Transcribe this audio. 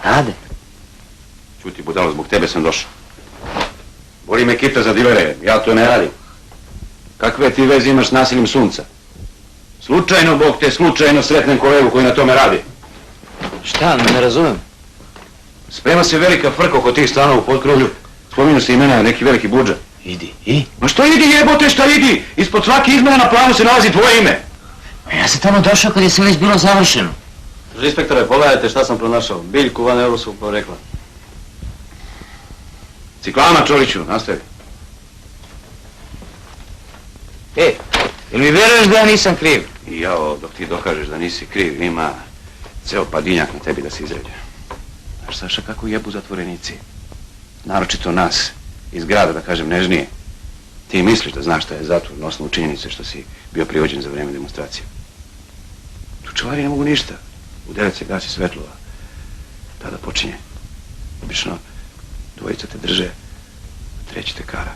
Rade. Čuti, budalo, zbog tebe sam došao. Boli me kita za dilere, ja to ne radim. Kakve ti veze imaš s nasiljem sunca? Slučajno, Bog te, slučajno sretnem kolegu koji na tome radi. Šta, ne razumem? Sprema se velika frka oko tih stanova u Potkrovlju. Spominju se imena neki veliki budža. Idi, i? Ma što idi, jebote, šta idi? Ispod svake izmene na planu se nalazi tvoje ime. Ja sam tamo došao kad je sve već bilo završeno. Inspektore, pogledajte šta sam pronašao. Biljku van evropskog porekla. Ciklama, Čoliću, nastavi. Jel mi veruješ da ja nisam kriv? I jao, dok ti dokažeš da nisi kriv, ima ceo padinjak na tebi da se izređe. Znaš, Saša, kako jebu zatvorenici? Naročito nas, iz grada, da kažem, nežnije. Ti misliš da znaš šta je zatvor na osnovu činjenice što si bio privođen za vreme demonstracije. Tu čuvari ne mogu ništa. U 9 se gasi svetlo, a tada počinje. Obično, dvojica te drže, a treći te kara.